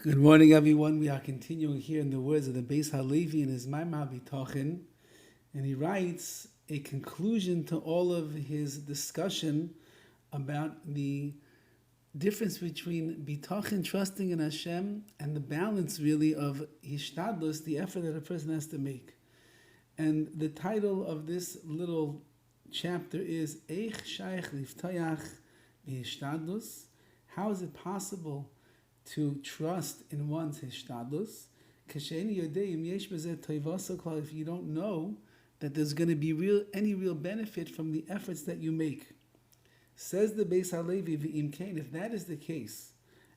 Good morning, everyone. We are continuing here in the words of the Beis Halevi in his Maimah Bitachon, and he writes a conclusion to all of his discussion about the difference between Bitachon, trusting in Hashem, and the balance really of Hishtadlus, the effort that a person has to make. And the title of this little chapter is Eich Shaykh Liftayach Hishtadlus. How is it possible to trust in one's Hishtadlus? If you don't know that there's going to be any real benefit from the efforts that you make. Says the Beis Halevi, if that is the case,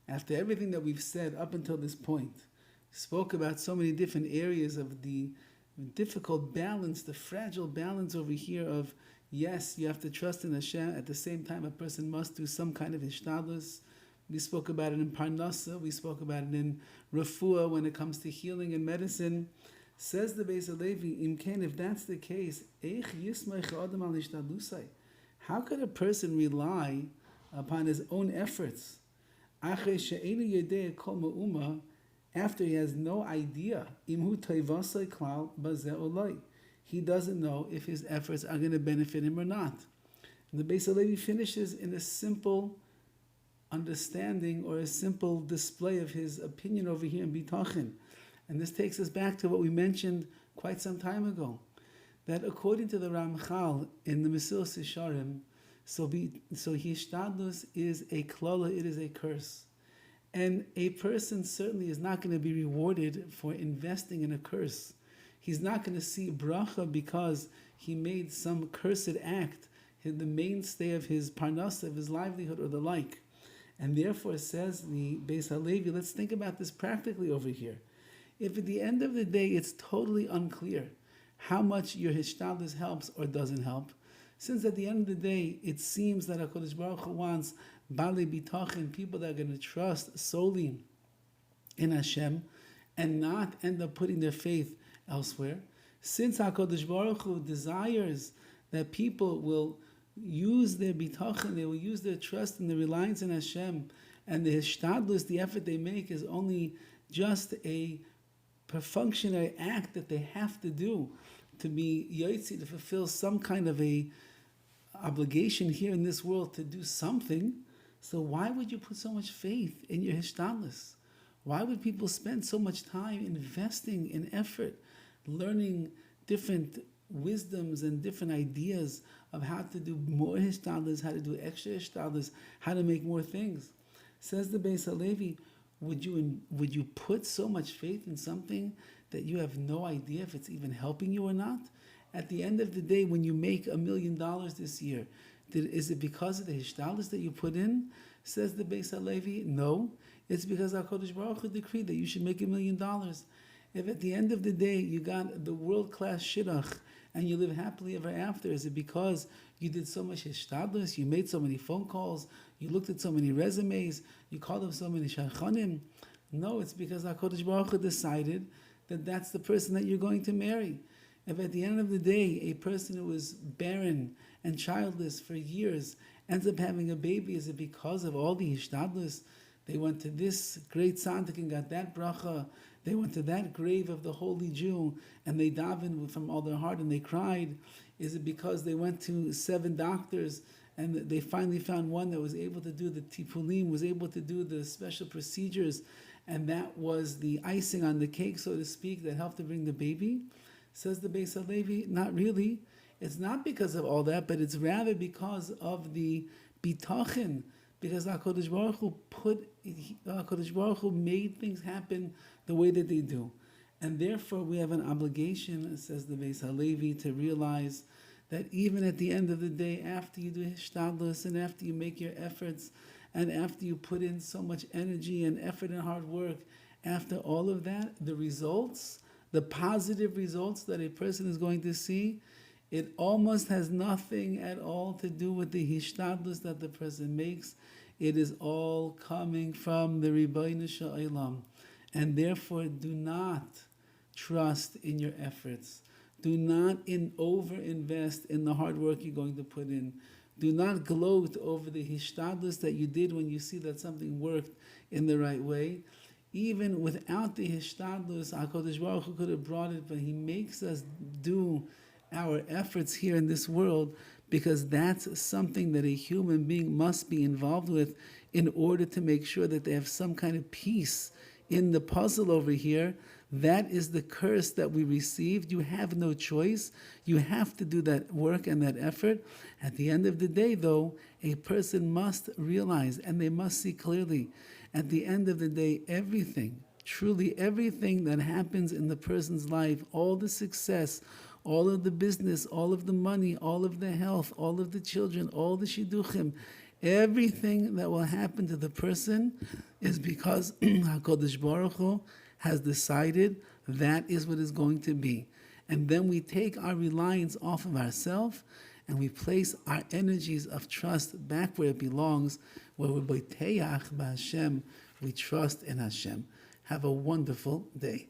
after everything that we've said up until this point, spoke about so many different areas of the difficult balance, the fragile balance over here of, yes, you have to trust in Hashem, at the same time a person must do some kind of Hishtadlus. We spoke about it in Parnasa, we spoke about it in Refuah when it comes to healing and medicine. Says the Beis Halevi, if that's the case, how could a person rely upon his own efforts after he has no idea? He doesn't know if his efforts are going to benefit him or not. And the Beis Halevi finishes in a simple understanding or a simple display of his opinion over here in Bitachon. And this takes us back to what we mentioned quite some time ago, that according to the Ramchal in the Mesilas Yesharim, so Hishtadlus is a klala, it is a curse. And a person certainly is not going to be rewarded for investing in a curse. He's not going to see bracha because he made some cursed act, the mainstay of his parnasa, of his livelihood, or the like. And therefore, says the Beis Halevi, let's think about this practically over here. If at the end of the day it's totally unclear how much your Hishtadlus helps or doesn't help, since at the end of the day it seems that HaKadosh Baruch Hu wants Bali Bitachon, people that are going to trust solely in Hashem and not end up putting their faith elsewhere, since HaKadosh Baruch Hu desires that people will use their bitachon, they will use their trust and their reliance in Hashem, and the hishtadlus, the effort they make, is only just a perfunctory act that they have to do to be yotzi, to fulfill some kind of a obligation here in this world to do something. So why would you put so much faith in your hishtadlus? Why would people spend so much time investing in effort, learning different wisdoms and different ideas of how to do more hishtadlus, how to do extra hishtadlus, how to make more things? Says the Beis Halevi, would you put so much faith in something that you have no idea if it's even helping you or not? At the end of the day, when you make $1 million this year, is it because of the hishtadlus that you put in? Says the Beis Halevi, no. It's because HaKadosh Baruch Hu decreed that you should make $1 million. If at the end of the day you got the world-class shidduch and you live happily ever after, is it because you did so much hishtadlus, you made so many phone calls, you looked at so many resumes, you called up so many shaychanim? No, it's because HaKadosh Baruch Hu decided that that's the person that you're going to marry. If at the end of the day a person who was barren and childless for years ends up having a baby, is it because of all the hishtadlus? They went to this great tzaddik and got that bracha. They went to that grave of the holy Jew and they davened from all their heart and they cried. Is it because they went to 7 doctors and they finally found one that was able to do the tipulim, was able to do the special procedures, and that was the icing on the cake, so to speak, that helped to bring the baby? Says the Beis Halevi, not really. It's not because of all that, but it's rather because of the bitachon, because HaKadosh Baruch Hu made things happen the way that they do. And therefore we have an obligation, says the Beis Halevi, to realize that even at the end of the day, after you do hishtadlus and after you make your efforts and after you put in so much energy and effort and hard work, after all of that, the results, the positive results that a person is going to see, it almost has nothing at all to do with the hishtadlus that the person makes. It is all coming from the Ribbono Shel Olam. And therefore, do not trust in your efforts. Do not over-invest in the hard work you're going to put in. Do not gloat over the hishtadlus that you did when you see that something worked in the right way. Even without the Hishtadlus, HaKadosh Baruch Hu could have brought it, but He makes us do our efforts here in this world because that's something that a human being must be involved with in order to make sure that they have some kind of peace in the puzzle over here. That is the curse that we received. You have no choice. You have to do that work and that effort. At the end of the day, though, a person must realize and they must see clearly, at the end of the day, everything, truly everything that happens in the person's life, all the success, all of the business, all of the money, all of the health, all of the children, all the shidduchim, everything that will happen to the person is because HaKadosh Baruch Hu has decided that is what is going to be. And then we take our reliance off of ourselves and we place our energies of trust back where it belongs, where we boiteach b'Hashem, we trust in Hashem. Have a wonderful day.